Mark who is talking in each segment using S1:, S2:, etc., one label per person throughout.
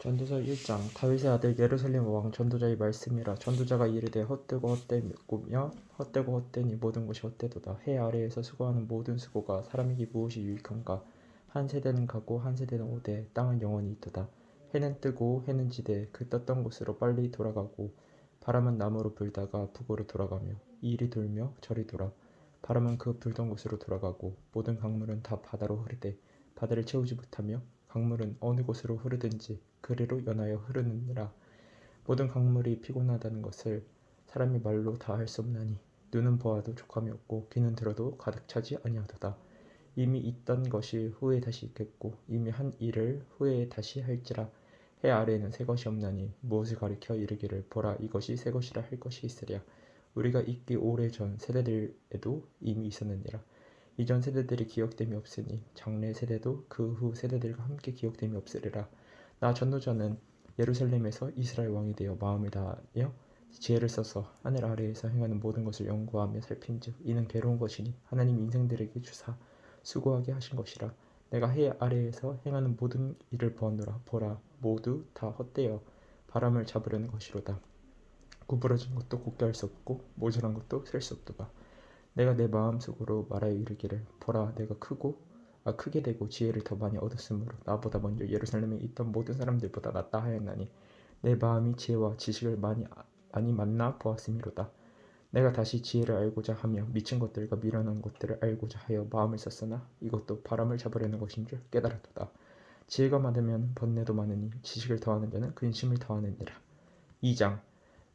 S1: 전도서 1장 다윗의 아들 예루살렘 왕 전도자의 말씀이라. 전도자가 이르되 헛되고 헛되며 헛되고 헛되니 모든 것이 헛되도다. 해 아래에서 수고하는 모든 수고가 사람에게 무엇이 유익한가. 한 세대는 가고 한 세대는 오되 땅은 영원히 있도다. 해는 뜨고 해는 지되 그 떴던 곳으로 빨리 돌아가고 바람은 남으로 불다가 북으로 돌아가며 이리 돌며 저리 돌아 바람은 그 불던 곳으로 돌아가고 모든 강물은 다 바다로 흐르되 바다를 채우지 못하며 강물은 어느 곳으로 흐르든지 그리로 연하여 흐르느니라. 모든 강물이 피곤하다는 것을 사람이 말로 다 할 수 없나니 눈은 보아도 족함이 없고 귀는 들어도 가득 차지 아니하도다. 이미 있던 것이 후에 다시 있겠고 이미 한 일을 후에 다시 할지라. 해 아래에는 새 것이 없나니 무엇을 가리켜 이르기를 보라 이것이 새 것이라 할 것이 있으랴. 우리가 있기 오래전 세대들에도 이미 있었느니라. 이전 세대들이 기억됨이 없으니 장래 세대도 그 후 세대들과 함께 기억됨이 없으리라. 나 전도자는 예루살렘에서 이스라엘 왕이 되어 마음을 다하여 지혜를 써서 하늘 아래에서 행하는 모든 것을 연구하며 살핀즉 이는 괴로운 것이니 하나님 인생들에게 주사 수고하게 하신 것이라. 내가 해 아래에서 행하는 모든 일을 보았노라. 보라 모두 다 헛되어 바람을 잡으려는 것이로다. 구부러진 것도 곱게 할 수 없고 모자란 것도 셀 수 없도다. 내가 내 마음속으로 말하여 이르기를 보라 내가 크게 되고 지혜를 더 많이 얻었으므로 나보다 먼저 예루살렘에 있던 모든 사람들보다 낫다 하였나니 내 마음이 지혜와 지식을 많이 만나 보았음이로다. 내가 다시 지혜를 알고자 하며 미친 것들과 미련한 것들을 알고자 하여 마음을 썼으나 이것도 바람을 잡으려는 것인 줄 깨달았도다. 지혜가 많으면 번뇌도 많으니 지식을 더하는 자는 근심을 더하느니라. 2장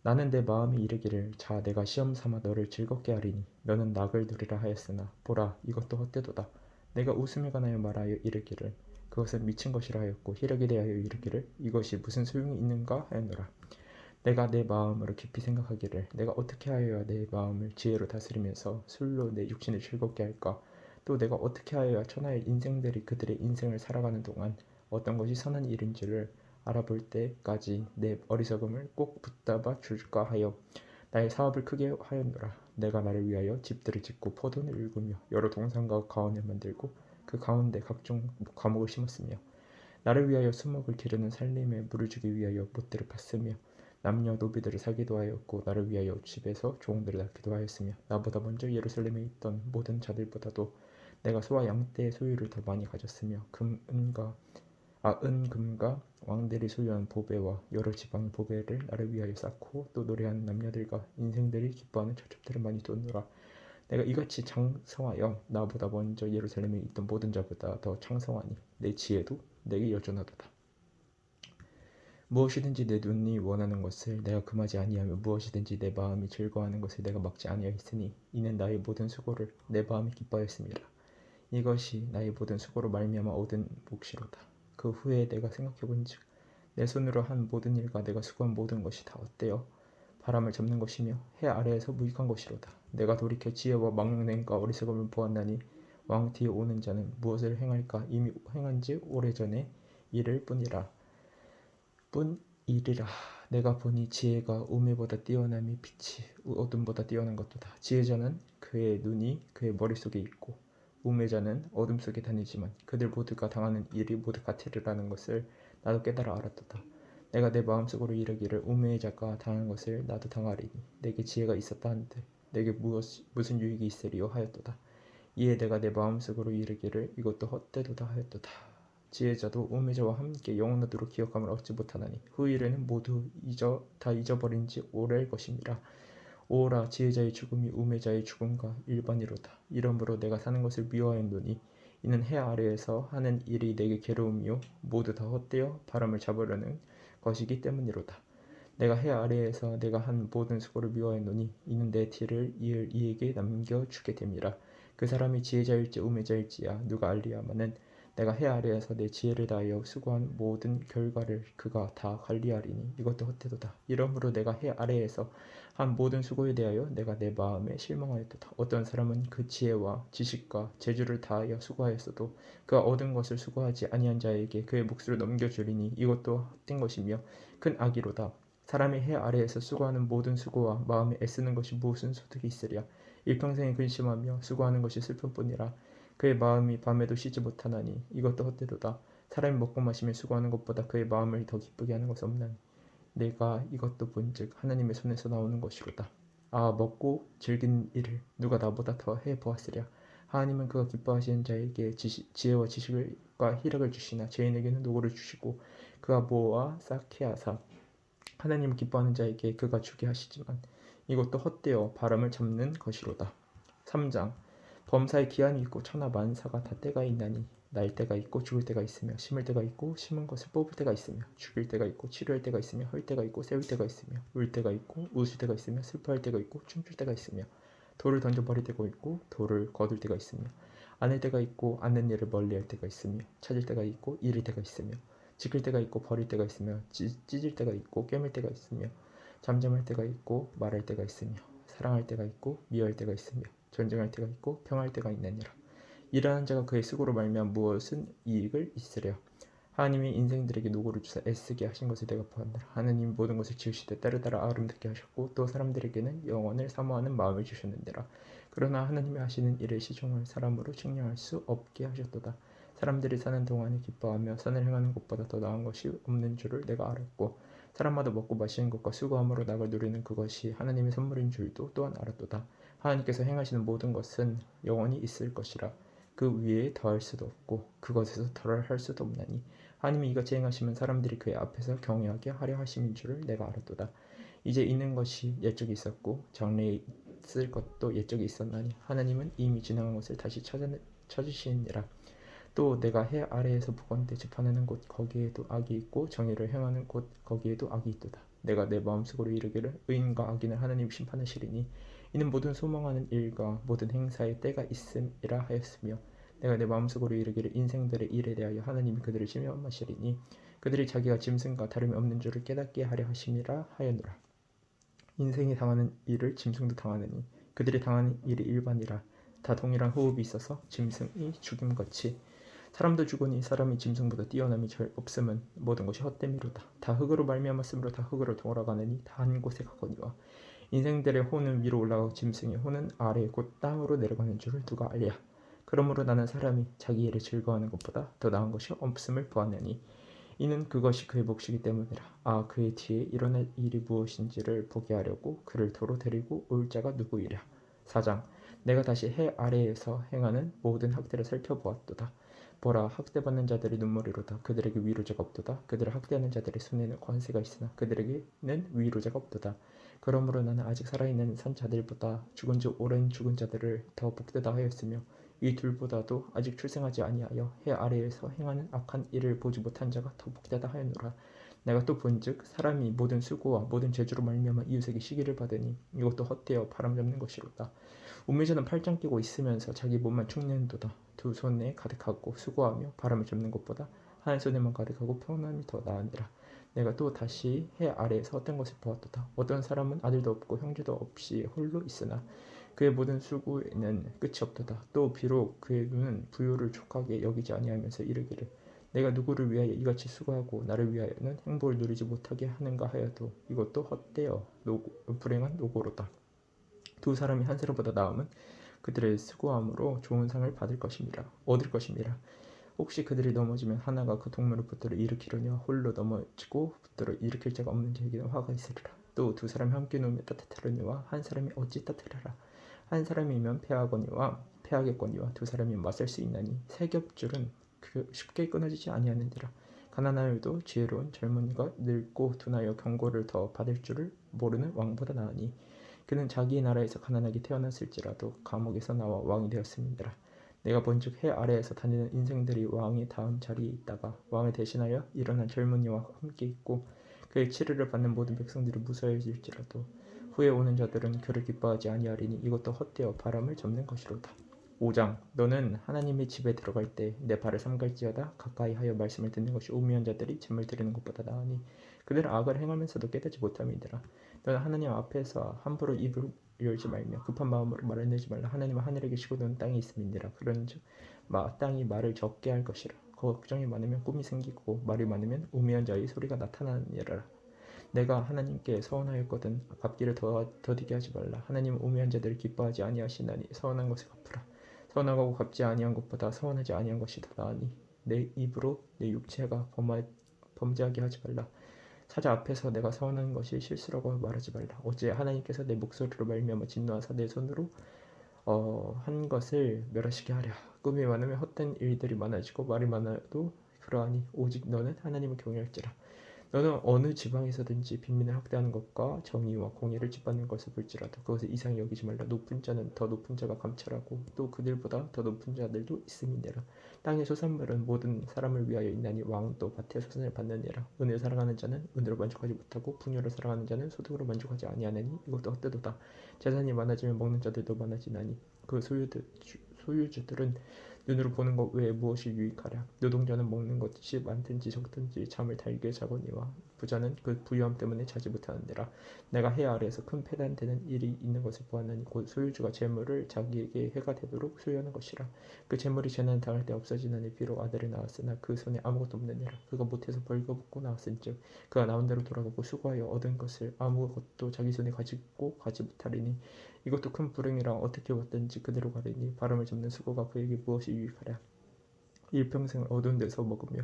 S1: 나는 내 마음이 이르기를 자 내가 시험 삼아 너를 즐겁게 하리니 너는 낙을 누리라 하였으나 보라 이것도 헛되도다. 내가 웃음에 관하여 말하여 이르기를 그것은 미친 것이라 하였고 희락에 대하여 이르기를 이것이 무슨 소용이 있는가 하였노라. 내가 내 마음으로 깊이 생각하기를 내가 어떻게 하여야 내 마음을 지혜로 다스리면서 술로 내 육신을 즐겁게 할까. 또 내가 어떻게 하여야 천하의 인생들이 그들의 인생을 살아가는 동안 어떤 것이 선한 일인지를 알아볼 때까지 내 어리석음을 꼭 붙잡아 줄까 하여 나의 사업을 크게 하였노라. 내가 나를 위하여 집들을 짓고 포도를 일구며 여러 동산과 가온을 만들고 그 가운데 각종 과목을 심었으며 나를 위하여 수목을 기르는 살림에 물을 주기 위하여 못들을 팠으며 남녀 노비들을 사기도 하였고 나를 위하여 집에서 종들을 낳기도 하였으며 나보다 먼저 예루살렘에 있던 모든 자들보다도 내가 소와 양떼의 소유를 더 많이 가졌으며 은금과 왕들이 소유한 보배와 여러 지방의 보배를 나를 위하여 쌓고 또 노래하는 남녀들과 인생들이 기뻐하는 처첩들을 많이 뒀노라. 내가 이같이 창성하여 나보다 먼저 예루살렘에 있던 모든 자보다 더 창성하니 내 지혜도 내게 여전하도다. 무엇이든지 내 눈이 원하는 것을 내가 금하지 아니하며 무엇이든지 내 마음이 즐거워하는 것을 내가 막지 아니하였으니 이는 나의 모든 수고를 내 마음이 기뻐하였음이라. 이것이 나의 모든 수고로 말미암아 얻은 몫이로다. 그 후에 내가 생각해본즉 내 손으로 한 모든 일과 내가 수고한 모든 것이 다 헛되어 바람을 잡는 것이며 해 아래에서 무익한 것이로다. 내가 돌이켜 지혜와 망령됨과 어리석음을 보았나니 왕 뒤에 오는 자는 무엇을 행할까. 이미 행한 지 오래전에 이를 뿐이리라. 내가 보니 지혜가 우매보다 뛰어남이 빛이 어둠보다 뛰어난 것도다. 지혜자는 그의 눈이 그의 머릿속에 있고 우매자는 어둠 속에 다니지만 그들 모두가 당하는 일이 모두 같으리라는 것을 나도 깨달아 알았도다. 내가 내 마음속으로 이르기를 우매자가 당한 것을 나도 당하리니 내게 지혜가 있었다 한들 내게 무슨 유익이 있으리요 하였도다. 이에 내가 내 마음속으로 이르기를 이것도 헛되도다 하였도다. 지혜자도 우매자와 함께 영원하도록 기억함을 얻지 못하나니 후일에는 모두 다 잊어버린 지 오래일 것임이라. 오라 지혜자의 죽음이 우매자의 죽음과 일반이로다. 이러므로 내가 사는 것을 미워하였노니 이는 해 아래에서 하는 일이 내게 괴로움이요 모두 다 헛되어 바람을 잡으려는 것이기 때문이로다. 내가 해 아래에서 내가 한 모든 수고를 미워하였노니 이는 내 뒤를 이을 이에게 남겨주게 됨이라. 그 사람이 지혜자일지 우매자일지야 누가 알리야마는 내가 해 아래에서 내 지혜를 다하여 수고한 모든 결과를 그가 다 관리하리니 이것도 헛되도다. 이러므로 내가 해 아래에서 한 모든 수고에 대하여 내가 내 마음에 실망하였도다. 어떤 사람은 그 지혜와 지식과 재주를 다하여 수고하였어도 그가 얻은 것을 수고하지 아니한 자에게 그의 몫을 넘겨주리니 이것도 헛된 것이며 큰 악이로다. 사람이 해 아래에서 수고하는 모든 수고와 마음에 애쓰는 것이 무슨 소득이 있으랴. 일평생에 근심하며 수고하는 것이 슬픔뿐이라. 그의 마음이 밤에도 쉬지 못하나니 이것도 헛되도다. 사람이 먹고 마시며 수고하는 것보다 그의 마음을 더 기쁘게 하는 것은 없나니 내가 이것도 본즉 하나님의 손에서 나오는 것이로다. 아 먹고 즐긴 일을 누가 나보다 더 해보았으랴. 하나님은 그가 기뻐하시는 자에게 지혜와 지식과 희락을 주시나 죄인에게는 노고를 주시고 그가 모아 쌓게 하사 하나님을 기뻐하는 자에게 그가 주게 하시지만 이것도 헛되어 바람을 잡는 것이로다. 3장 범사에 기한이 있고 천하 만사가 다 때가 있나니 날 때가 있고 죽을 때가 있으며 심을 때가 있고 심은 것을 뽑을 때가 있으며 죽일 때가 있고 치료할 때가 있으며 헐 때가 있고 세울 때가 있으며 울 때가 있고 웃을 때가 있으며 슬퍼할 때가 있고 춤출 때가 있으며 돌을 던져버릴 때가 있고 돌을 거둘 때가 있으며 안을 때가 있고 안는 일을 멀리할 때가 있으며 찾을 때가 있고 잃을 때가 있으며 지킬 때가 있고 버릴 때가 있으며 찢을 때가 있고 꿰맬 때가 있으며 잠잠할 때가 있고 말할 때가 있으며 사랑할 때가 있고 미워할 때가 있으며 전쟁할 때가 있고 평할 때가 있느니라. 일하는 자가 그의 수고로 말미암아 무엇은 이익을 있으랴. 하나님이 인생들에게 노고를 주사 애쓰게 하신 것을 내가 보았노라. 하나님이 모든 것을 지으시되 때를 따라 아름답게 하셨고 또 사람들에게는 영원을 사모하는 마음을 주셨느니라. 그러나 하나님이 하시는 일을 시종할 사람으로 측량할 수 없게 하셨도다. 사람들이 사는 동안에 기뻐하며 선을 행하는 것보다 더 나은 것이 없는 줄을 내가 알았고 사람마다 먹고 마시는 것과 수고함으로 낙을 누리는 그것이 하나님의 선물인 줄도 또한 알았도다. 하나님께서 행하시는 모든 것은 영원히 있을 것이라. 그 위에 더할 수도 없고 그것에서 덜할 수도 없나니 하나님이 이같이 행하시면 사람들이 그의 앞에서 경외하게 하려 하심인 줄을 내가 알았도다. 이제 있는 것이 옛적에 있었고 장래에 있을 것도 옛적에 있었나니 하나님은 이미 지나간 것을 다시 찾으시니라. 또 내가 해 아래에서 보건대 재판하는 곳 거기에도 악이 있고 정의를 행하는 곳 거기에도 악이 있도다. 내가 내 마음속으로 이르기를 의인과 악인을 하나님 심판하시리니 이는 모든 소망하는 일과 모든 행사에 때가 있음이라 하였으며 내가 내 마음속으로 이르기를 인생들의 일에 대하여 하나님이 그들을 시험하시리니 그들이 자기가 짐승과 다름이 없는 줄을 깨닫게 하려 하심이라 하였노라. 인생이 당하는 일을 짐승도 당하느니 그들이 당하는 일이 일반이라. 다 동일한 호흡이 있어서 짐승이 죽임같이 사람도 죽으니 사람이 짐승보다 뛰어남이 절 없음은 모든 것이 헛됨이로다. 다 흙으로 말미암았으므로 다 흙으로 돌아가느니 다 한 곳에 가거니와 인생들의 호는 위로 올라가고 짐승의 호는 아래 곧 땅으로 내려가는 줄을 누가 알랴. 그러므로 나는 사람이 자기 일에 즐거워하는 것보다 더 나은 것이 없음을 보았느니 이는 그것이 그의 몫이기 때문이라. 아 그의 뒤에 일어날 일이 무엇인지를 보게 하려고 그를 도로 데리고 올 자가 누구이랴. 4장 내가 다시 해 아래에서 행하는 모든 학대를 살펴보았도다. 보라 학대받는 자들의 눈물이로다. 그들에게 위로자가 없도다. 그들을 학대하는 자들의 손에는 권세가 있으나 그들에게는 위로자가 없도다. 그러므로 나는 아직 살아있는 산 자들보다 죽은 지 오랜 죽은 자들을 더 복되다 하였으며 이 둘보다도 아직 출생하지 아니하여 해 아래에서 행하는 악한 일을 보지 못한 자가 더 복되다 하였노라. 내가 또 본즉 사람이 모든 수고와 모든 재주로 말미암아 이웃에게 시기를 받으니 이것도 헛되어 바람잡는 것이로다. 우매자는 팔짱 끼고 있으면서 자기 몸만 축내는도다. 두 손에 가득하고 수고하며 바람을 잡는 것보다 한 손에만 가득하고 평안함이 더 나으니라. 내가 또 다시 해 아래에서 헛된 것을 보았도다. 어떤 사람은 아들도 없고 형제도 없이 홀로 있으나 그의 모든 수고에는 끝이 없도다. 또 비록 그의 눈은 부유를 족하게 여기지 아니하면서 이르기를 내가 누구를 위하여 이같이 수고하고 나를 위하여는 행복을 누리지 못하게 하는가 하여도 이것도 헛되어 불행한 노고로다. 두 사람이 한 사람보다 나음은 그들의 수고함으로 좋은 상을 얻을 것임이라. 혹시 그들이 넘어지면 하나가 그 동물을 붙들어 일으키려니와 홀로 넘어지고 붙들어 일으킬 자가 없는 자에게는 화가 있으리라. 또 두 사람이 함께 누우며 따뜻하려니와 한 사람이 어찌 따뜻하라. 한 사람이면 패하겠거니와 두 사람이면 맞설 수 있나니 세 겹줄은 쉽게 끊어지지 아니하느니라. 가난하여도 지혜로운 젊은이가 늙고 둔하여 경고를 더 받을 줄을 모르는 왕보다 나으니 그는 자기 나라에서 가난하게 태어났을지라도 감옥에서 나와 왕이 되었음이니라. 내가 본즉 해 아래에서 다니는 인생들이 왕의 다음 자리에 있다가 왕을 대신하여 일어난 젊은이와 함께 있고 그의 치료를 받는 모든 백성들이 무서워질지라도 후에 오는 자들은 그를 기뻐하지 아니하리니 이것도 헛되어 바람을 잡는 것이로다. 5장 너는 하나님의 집에 들어갈 때 내 발을 삼갈지어다 가까이 하여 말씀을 듣는 것이 우매한 자들이 짐을 들이는 것보다 나으니 그들은 악을 행하면서도 깨닫지 못함이니라. 너는 하나님 앞에서 함부로 입을 열지 말며 급한 마음으로 말을 내지 말라. 하나님은 하늘에 계시고 너는 땅에 있음이니라. 그런즉 땅이 말을 적게 할 것이라. 걱정이 많으면 꿈이 생기고 말이 많으면 우매한 자의 소리가 나타나느니라. 내가 하나님께 서원하였거든 갚기를 더디게 하지 말라. 하나님은 우매한 자들을 기뻐하지 아니하시나니 서원한 것을 갚으라. 서원하고 갚지 아니한 것보다 서원하지 아니한 것이 더 나으니 내 입으로 내 육체가 범죄하게 하지 말라. 사자 앞에서 내가 선한 것이 실수라고 말하지 말라. 어째 하나님께서 내 목소리로 말미암아 진노하사 내 손으로 한 것을 멸하시게 하랴. 꿈이 많으면 헛된 일들이 많아지고 말이 많아도 그러하니 오직 너는 하나님을 경외할지라. 너는 어느 지방에서든지 빈민을 학대하는 것과 정의와 공의를 짓밟는 것을 볼지라도 그것을 이상히 여기지 말라. 높은 자는 더 높은 자가 감찰하고 또 그들보다 더 높은 자들도 있음이니라. 땅의 소산물은 모든 사람을 위하여 있나니 왕도 밭의 소산을 받느니라. 은을 사랑하는 자는 은으로 만족하지 못하고 풍요를 사랑하는 자는 소득으로 만족하지 아니하느니 이것도 헛되도다. 재산이 많아지면 먹는 자들도 많아지나니 그 소유주들은 눈으로 보는 것 외에 무엇이 유익하랴. 노동자는 먹는 것이 많든지 적든지 잠을 달게 자거니와 부자는 그 부유함 때문에 자지 못하느니라. 내가 해 아래에서 큰 패단되는 일이 있는 것을 보았나니 곧 소유주가 재물을 자기에게 해가 되도록 소유하는 것이라. 그 재물이 재난 당할 때 없어지나니 비록 아들을 낳았으나 그 손에 아무것도 없느니라. 그가 못해서 벌거벗고 나왔은즉 그가 나온 대로 돌아가고 수고하여 얻은 것을 아무것도 자기 손에 가지고 가지 못하리니 이것도 큰 불행이라. 어떻게 왔든지 그대로 가리니 바람을 잡는 수고가 그에게 무엇이 유익하랴. 일평생 어두운 데서 먹으며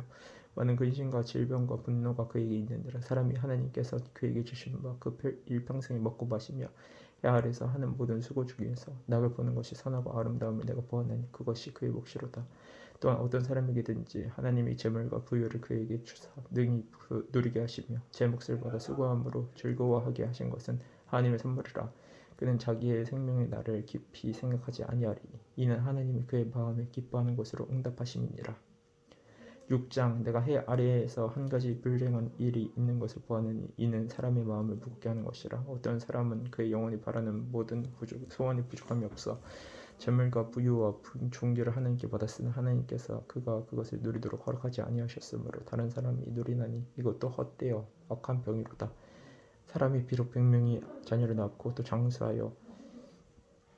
S1: 많은 근심과 질병과 분노가 그에게 있느니라. 사람이 하나님께서 그에게 주신 바 그 일평생에 먹고 마시며 해 아래에서 하는 모든 수고 중에서 낙을 보는 것이 선하고 아름다움을 내가 보았나니 그것이 그의 몫이로다. 또한 어떤 사람에게든지 하나님이 재물과 부유를 그에게 주사 능히 누리게 하시며 제 몫을 받아 수고함으로 즐거워하게 하신 것은 하나님의 선물이라. 그는 자기의 생명의 날을 깊이 생각하지 아니하리니 이는 하나님이 그의 마음에 기뻐하는 것으로 응답하심이니라. 6장 내가 해 아래에서 한 가지 불행한 일이 있는 것을 보았느니 이는 사람의 마음을 무겁게 하는 것이라. 어떤 사람은 그의 영혼이 바라는 모든 소원이 부족함이 없어 재물과 부유와 존귀를 하나님께 받았으나 하나님께서 그가 그것을 누리도록 허락하지 아니하셨으므로 다른 사람이 누리나니 이것도 헛되어 악한 병이로다. 사람이 비록 100명이 자녀를 낳고 또 장수하여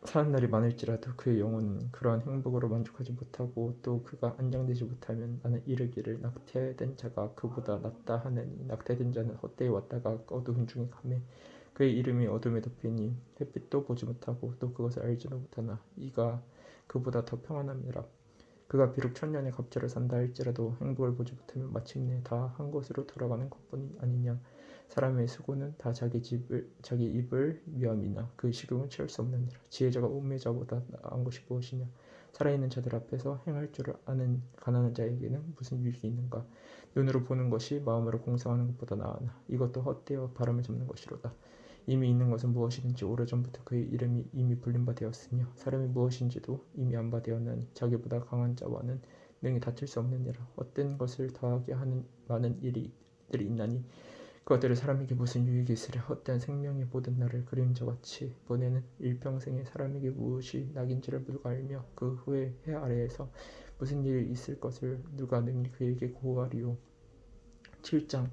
S1: 사는 날이 많을지라도 그의 영혼은 그러한 행복으로 만족하지 못하고 또 그가 안정되지 못하면 나는 이르기를 낙태된 자가 그보다 낫다 하느니 낙태된 자는 헛되이 왔다가 어두운 중에 가매 그의 이름이 어둠에 덮이니 햇빛도 보지 못하고 또 그것을 알지도 못하나 이가 그보다 더 평안함이라. 그가 비록 천년의 갑절을 산다 할지라도 행복을 보지 못하면 마침내 다 한 곳으로 돌아가는 것뿐이 아니냐. 사람의 수고는 다 자기 입을 위함이나 그 식욕은 채울 수 없느니라. 지혜자가 옥매자보다 나은 것이 무엇이냐. 살아있는 자들 앞에서 행할 줄 아는 가난한 자에게는 무슨 유익이 있는가. 눈으로 보는 것이 마음으로 공성하는 것보다 나으나 이것도 헛되어 바람을 잡는 것이로다. 이미 있는 것은 무엇이든지 오래전부터 그의 이름이 이미 불린 바 되었으며 사람이 무엇인지도 이미 안 바 되었나니 자기보다 강한 자와는 능히 다툴 수 없느니라. 헛된 것을 더하게 하는 많은 일들이 있나니 그것들을 사람에게 무슨 유익이 있으랴. 헛된 생명의 모든 날을 그림자같이 보내는 일평생에 사람에게 무엇이 낙인지를 누가 알며 그 후에 해 아래에서 무슨 일이 있을 것을 누가 능히 그에게 고하리요. 7장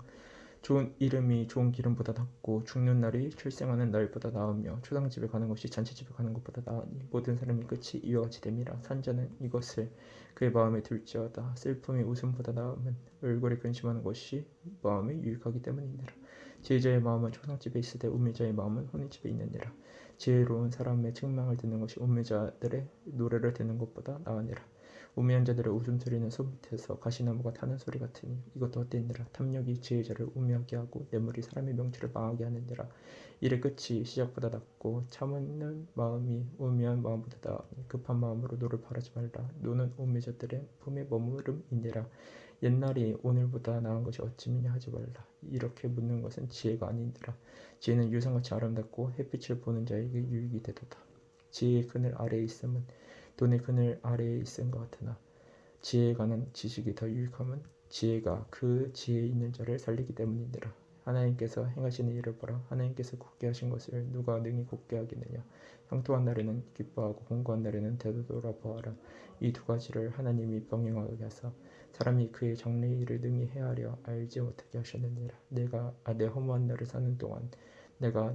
S1: 좋은 이름이 좋은 기름보다 낫고 죽는 날이 출생하는 날보다 나으며 초상집에 가는 것이 잔치집에 가는 것보다 나으니 모든 사람이 끝이 이와 같이 됨이라. 산자는 이것을 그의 마음에 둘지어다. 슬픔이 웃음보다 나음은 얼굴에 근심하는 것이 마음에 유익하기 때문이니라. 지혜자의 마음은 초상집에 있으되 우매자의 마음은 혼인집에 있느니라. 지혜로운 사람의 책망을 듣는 것이 우매자들의 노래를 듣는 것보다 나으니라. 우매한 자들의 웃음소리는 소 밑에서 가시나무가 타는 소리 같으니 이것도 헛되니라. 탐욕이 지혜자를 우매하게 하고 뇌물이 사람의 명철을 망하게 하느니라. 일의 끝이 시작보다 낫고 참는 마음이 우매한 마음보다 나으니 급한 마음으로 노를 바라지 말라. 노는 우매자들의 품에 머무름이니라. 옛날이 오늘보다 나은 것이 어찌미냐 하지 말라. 이렇게 묻는 것은 지혜가 아니니라. 지혜는 유성같이 아름답고 햇빛을 보는 자에게 유익이 되도다. 지혜의 그늘 아래에 있음은 돈의 그늘 아래에 있음과 같으나 지혜에 관한 지식이 더 유익함은 지혜가 그 지혜에 있는 자를 살리기 때문이니라. 하나님께서 행하시는 일을 보라. 하나님께서 굳게 하신 것을 누가 능히 굳게 하겠느냐. 형통한 날에는 기뻐하고 공고한 날에는 되돌아보아라. 이 두 가지를 하나님이 병행하게 하사 사람이 그의 장래의 일을 능히 헤아려 알지 못하게 하셨느니라. 내 허무한 날을 사는 동안 내가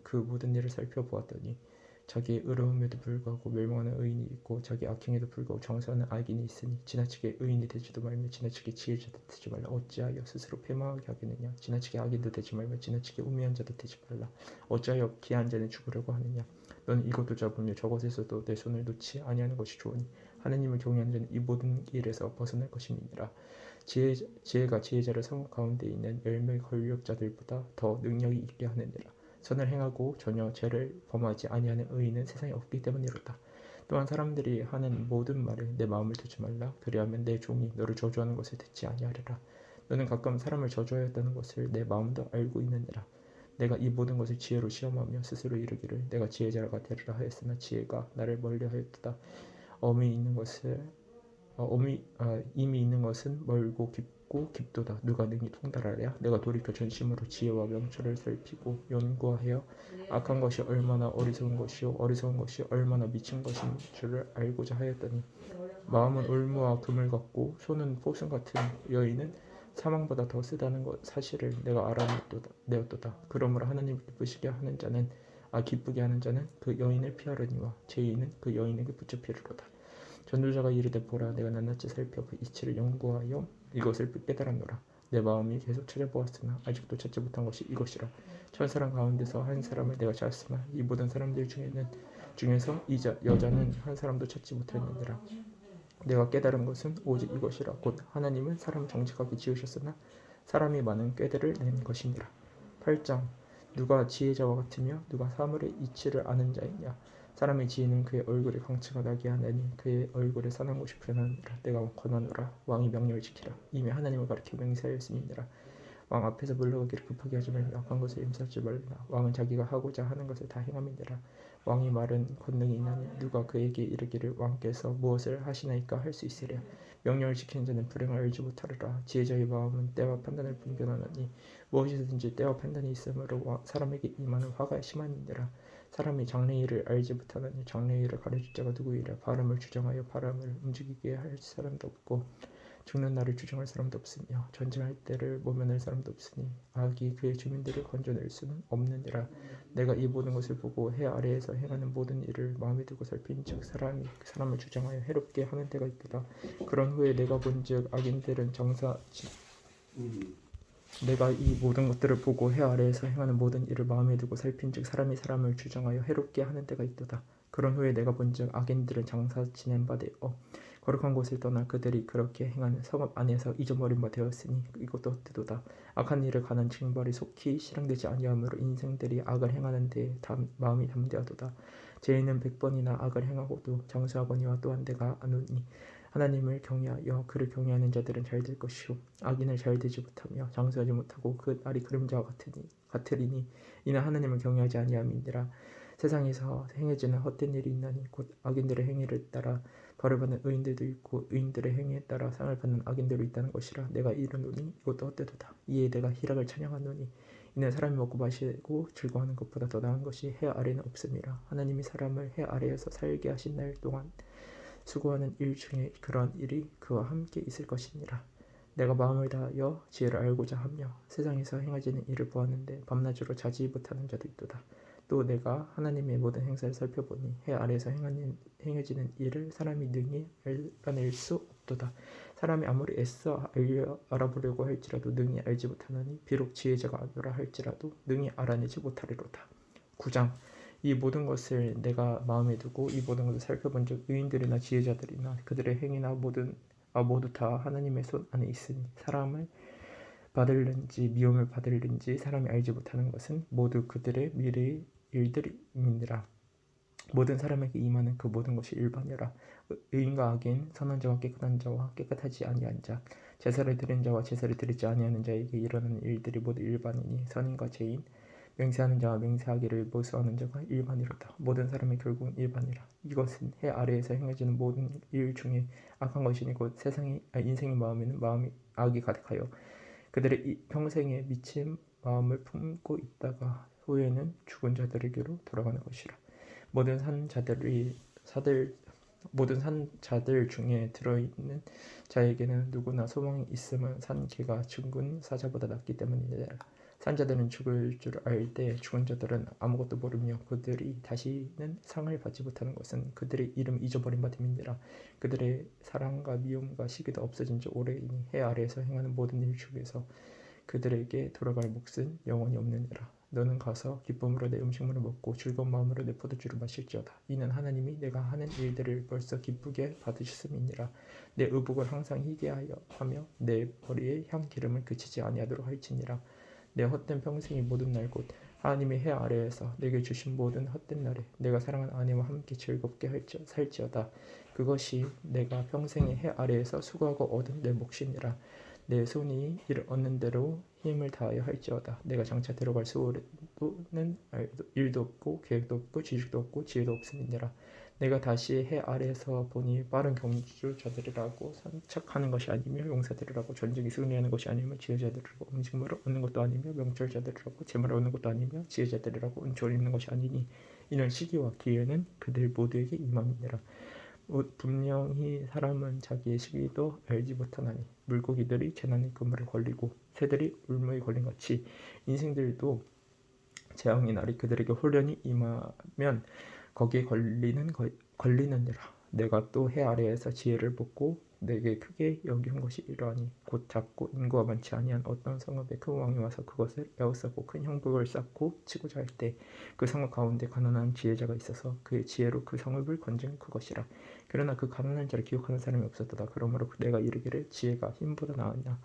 S1: 그 모든 일을 살펴보았더니 자기의 의로움에도 불구하고 멸망하는 의인이 있고 자기 악행에도 불구하고 장수하는 악인이 있으니 지나치게 의인이 되지도 말며 지나치게 지혜자도 되지 말라. 어찌하여 스스로 패망하게 하겠느냐. 지나치게 악인도 되지 말며 지나치게 우매한 자도 되지 말라. 어찌하여 기한 자는 죽으려고 하느냐. 너는 이것도 잡으며 저것에서도 내 손을 놓지 아니하는 것이 좋으니 하느님을 경외하는 자는 이 모든 일에서 벗어날 것임이니라. 지혜가 지혜자를 성읍 가운데 있는 열매 권력자들보다 더 능력이 있게 하느니라. 선을 행하고 전혀 죄를 범하지 아니하는 의인은 세상에 없기 때문이로다. 또한 사람들이 하는 모든 말에 내 마음을 두지 말라. 그리하면 내 종이 너를 저주하는 것을 듣지 아니하리라. 너는 가끔 사람을 저주하였다는 것을 내 마음도 알고 있느니라. 내가 이 모든 것을 지혜로 시험하며 스스로 이르기를 내가 지혜자가 되리라 하였으나 지혜가 나를 멀리하였도다. 어미 있는 것을 이미 있는 것은 멀고 깊고 깊도다. 누가 능히 통달하랴. 내가 돌이켜 전심으로 지혜와 명철을 살피고 연구하여 악한 것이 얼마나 어리석은 것이요 어리석은 것이 얼마나 미친 것인 줄을 알고자 하였더니 마음은 올무와 금을 같고 손은 포승 같은 여인은 사망보다 더 쓰다는 사실을 내가 알아내었도다. 그러므로 하나님을 기쁘시게 하는 자는 기쁘게 하는 자는 그 여인을 피하려니와 죄인은 그 여인에게 붙잡히리로다. 전도자가 이르되 보라 내가 낱낱이 살펴 그 이치를 연구하여 이것을 깨달았노라. 내 마음이 계속 찾아보았으나 아직도 찾지 못한 것이 이것이라. 천사람 가운데서 한 사람을 내가 찾았으나 이 모든 사람들 중에서 이 여자는 한 사람도 찾지 못하였느니라. 내가 깨달은 것은 오직 이것이라. 곧 하나님은 사람을 정직하게 지으셨으나 사람이 많은 꾀들을 낸 것이니라. 8장. 누가 지혜자와 같으며 누가 사물의 이치를 아는 자이냐. 사람의 지혜는 그의 얼굴에 광채가 나게 하나니 그의 얼굴에 사는 곳이 변하느니라. 내가 권하노라. 왕이 명령을 지키라. 이미 하나님을 가리켜 맹세하였음이니라. 왕 앞에서 물러가기를 급하게 하지 말며 악한 것을 임사하지 말라. 왕은 자기가 하고자 하는 것을 다 행함이니라. 왕이 말은 권능이 있나니 누가 그에게 이르기를 왕께서 무엇을 하시나이까 할 수 있으랴. 명령을 지키는 자는 불행을 알지 못하리라. 지혜자의 마음은 때와 판단을 분별하나니 무엇이든지 때와 판단이 있으므로 사람에게 임하는 화가 심하니라. 사람이 장래일을 알지 못하나니 장래일을 가르칠 자가 누구이랴. 바람을 주장하여 바람을 움직이게 할 사람도 없고 죽는 날을 주장할 사람도 없으며 전쟁할 때를 모면할 사람도 없으니 악이 그의 주민들을 건져낼 수는 없느니라. 내가 이 모든 것을 보고 해 아래에서 행하는 모든 일을 마음에 두고 살핀즉 사람이 사람을 주장하여 해롭게 하는 때가 있도다. 그런 후에 내가 본즉 악인들은 내가 이 모든 것들을 보고 해 아래에서 행하는 모든 일을 마음에 두고 살핀즉 사람이 사람을 주장하여 해롭게 하는 때가 있도다. 그런 후에 내가 본즉 악인들은 장사 지낸 바 되어 거룩한 곳을 떠나 그들이 그렇게 행한 성읍 안에서 잊어버린 바 되었으니 이것도 헛되도다. 악한 일을 가는 징벌이 속히 실행되지 아니하므로 인생들이 악을 행하는 데에 마음이 담대하도다. 죄인은 100번이나 악을 행하고도 장수하거니와 또한 내가 아노니 하나님을 경외하여 그를 경외하는 자들은 잘 될 것이요 악인을 잘 되지 못하며 장수하지 못하고 그 날이 그림자와 같으리니 이는 하나님을 경외하지 아니함이니라. 세상에서 행해지는 헛된 일이 있나니 곧 악인들의 행위를 따라 벌을 받는 의인들도 있고 의인들의 행위에 따라 상을 받는 악인들도 있다는 것이라. 내가 이르노니 이것도 헛되도다. 이에 내가 희락을 찬양하노니 이는 사람이 먹고 마시고 즐거워하는 것보다 더 나은 것이 해 아래는 없음이라. 하나님이 사람을 해 아래에서 살게 하신 날 동안 수고하는 일 중에 그러한 일이 그와 함께 있을 것이니라. 내가 마음을 다하여 지혜를 알고자 하며 세상에서 행해지는 일을 보았는데 밤낮으로 자지 못하는 자도 있도다. 또 내가 하나님의 모든 행사를 살펴보니 해 아래에서 행해지는 일을 사람이 능히 알아낼 수 없도다. 사람이 아무리 애써 알아보려고 할지라도 능히 알지 못하나니 비록 지혜자가 아니라 할지라도 능히 알아내지 못하리로다. 9장. 이 모든 것을 내가 마음에 두고 이 모든 것을 살펴본즉 의인들이나 지혜자들이나 그들의 행위나 모두 다 하나님의 손 안에 있으니 사람을 받을는지 미움을 받을는지 사람이 알지 못하는 것은 모두 그들의 미래의 일들이니라. 모든 사람에게 임하는 그 모든 것이 일반이라. 의인과 악인, 선한 자와 깨끗한 자와 깨끗하지 아니한 자, 제사를 드린 자와 제사를 드리지 아니하는 자에게 일어나는 일들이 모두 일반이니 선인과 죄인, 맹세하는 자와 맹세하기를 모수하는 자가 일반이로다. 모든 사람의 결국은 일반이라. 이것은 해 아래에서 행해지는 모든 일 중에 악한 것이니 곧 인생의 마음에는 악이 가득하여 그들의 평생에 미친 마음을 품고 있다가 후에는 죽은 자들에게로 돌아가는 것이라. 모든 산 자들 중에 들어있는 자에게는 누구나 소망이 있음은 산 개가 죽은 사자보다 낫기 때문이니라. 산자들은 죽을 줄 알 때 죽은 자들은 아무것도 모르며 그들이 다시는 상을 받지 못하는 것은 그들의 이름 잊어버린 바 됨이니라. 그들의 사랑과 미움과 시기도 없어진 지 오래이니 해 아래에서 행하는 모든 일 중에서 그들에게 돌아갈 몫은 영원히 없느니라. 너는 가서 기쁨으로 내 음식물을 먹고 즐거운 마음으로 내 포도주를 마실지어다. 이는 하나님이 내가 하는 일들을 벌써 기쁘게 받으셨음이니라. 내 의복을 항상 희게 하며 내 머리에 향 기름을 그치지 아니하도록 할지니라. 내 헛된 평생이 모든 날 곧 하나님의 해 아래에서 내게 주신 모든 헛된 날에 내가 사랑하는 아내와 함께 즐겁게 살지어다. 그것이 내가 평생의 해 아래에서 수고하고 얻은 내 몫이니라. 내 손이 일 얻는 대로 힘을 다하여 할지어다. 내가 장차 들어갈 수고는 일도 없고 계획도 없고 지식도 없고 지혜도 없음이니라. 내가 다시 해 아래에서 보니 빠른 경주자들이라고 산책하는 것이 아니며 용사들이라고 전쟁에 승리하는 것이 아니며 지혜자들이라고 음식물을 얻는 것도 아니며 명철자들이라고 재물을 얻는 것도 아니며 지혜자들이라고 은총을 입는 것이 아니니 이는 시기와 기회는 그들 모두에게 임함이니라. 분명히 사람은 자기의 시기도 알지 못하나니 물고기들이 재난의 그물에 걸리고 새들이 울무에 걸린 같이 인생들도 재앙의 날이 그들에게 홀연히 임하면 거기에 걸리느니라. 내가 또 해 아래에서 지혜를 보고 내게 크게 여긴 것이 이러하니 곧 작고 인구가 많지 아니한 어떤 성읍에 큰 왕이 와서 그것을 에워싸고 큰 형국을 쌓고 치고자 할 때 그 성읍 가운데 가난한 지혜자가 있어서 그의 지혜로 그 성읍을 건진 그것이라. 그러나 그 가난한 자를 기억하는 사람이 없었도다. 그러므로 내가 이르기를 지혜가 힘보다 나으냐.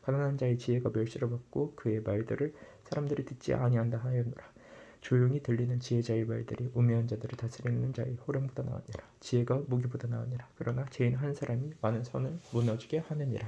S1: 가난한 자의 지혜가 멸시를 받고 그의 말들을 사람들이 듣지 아니한다 하였노라. 조용히 들리는 지혜자의 말들이 우매한 자들을 다스리는 자의 호령보다 나으니라. 지혜가 무기보다 나으니라. 그러나 죄인 한 사람이 많은 선을 무너지게 하느니라.